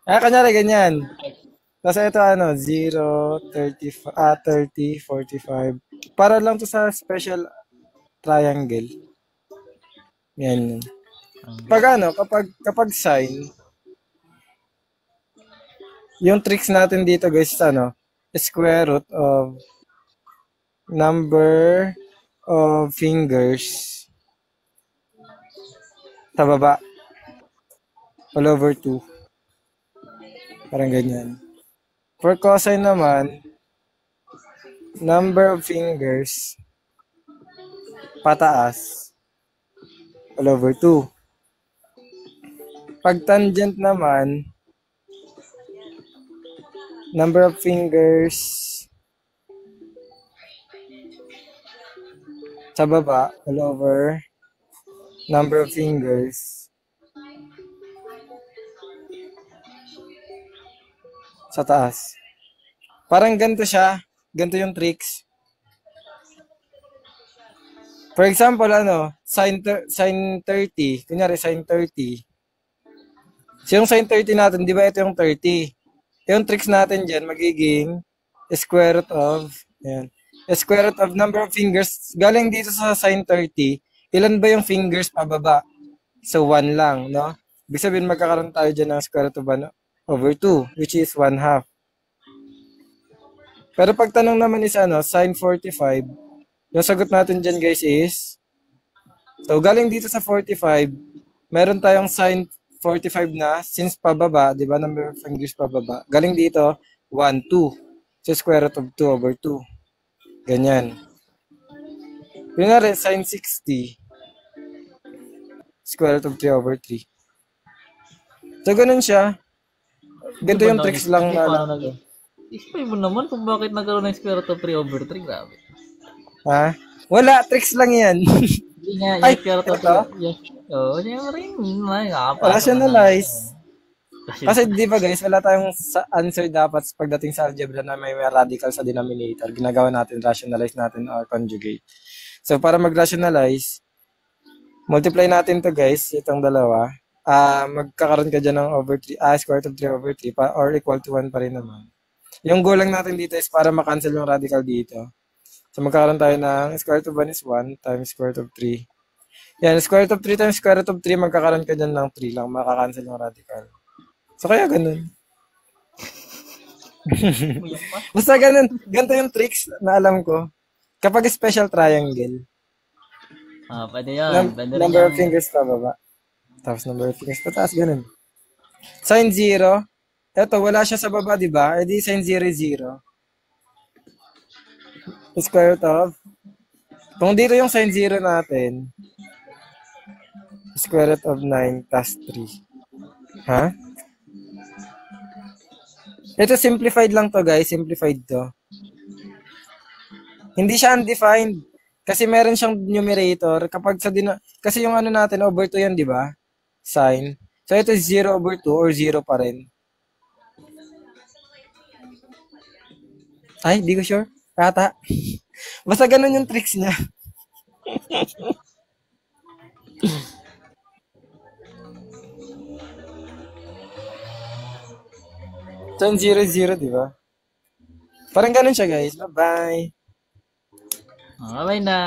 Kanyari ganyan. Tapos ito ano, 0, 30, 30, 45. Para lang to sa special triangle. Yan. Pag ano, kapag sign, yung tricks natin dito guys, ano, square root of number of fingers sa baba, all over 2. Parang ganyan. For cosine naman, number of fingers pataas, all over 2. Pag tangent naman, number of fingers sa baba, all over number of fingers sa taas. Parang ganito siya. Ganito yung tricks. For example, ano, sin 30. Kunyari, sin 30. So, yung sin 30 natin, di ba ito yung 30? Yung tricks natin dyan, magiging square root of, yan, square root of number of fingers. Galing dito sa sin 30, ilan ba yung fingers pababa? So, 1 lang, no? Ibig sabihin, magkakaroon tayo dyan ng square root of 1 over 2, which is 1 half. Pero pag tanong naman is ano, sin 45, yung sagot natin dyan guys is, so galing dito sa 45, meron tayong sin 45 na, since pababa, di ba, number of fingers pababa. Galing dito, 1, 2. So square root of 2 over 2. Ganyan. Kunyari, sin 60, square root of 3 over 3. So ganun siya. Ganito yung tricks lang na alam. Explain mo naman kung bakit nagkaroon ng square root of 3 over 3. Grabe. Ha? Wala, tricks lang yan. Hindi nga, Ay, yung square root of ito? 3. Oo, siyempre, Rationalize. Kasi di ba guys, wala tayong answer dapat pagdating sa algebra na may radical sa denominator. Ginagawa natin, rationalize natin or conjugate. So para mag-rationalize, multiply natin to guys, itong dalawa. Magkakaroon ka dyan ng over 3, square root of 3 over 3 or equal to 1 pa rin naman. Yung goal lang natin dito is para makancel yung radical dito. So magkakaroon tayo ng square root of 1 is 1 times square root of 3. Yan, square root of 3 times square root of 3, magkakaroon ka dyan ng 3 lang, makakancel yung radical. So kaya ganun. Basta ganun, ganito yung tricks na alam ko. Kapag special triangle, Pwede yan. number of fingers pa baba. Tapos number of fingers pataas, ganun. Sin 0, eto, wala siya sa baba, di ba? E di sin 0 is 0. Square root of, kung dito yung sin 0 natin, square root of 9 plus 3. Ha? Ito simplified lang to guys, simplified to. Hindi siya undefined. Kasi meron siyang numerator. Kapag sa kasi yung ano natin, over 2 yan, di ba? Sin. So ito is 0 over 2 or 0 pa rin. Ay, di ko sure. Kata. Basta ganun yung tricks niya. So, 0, 0, di ba? Parang ganun siya, guys. Bye-bye. Bye-bye na.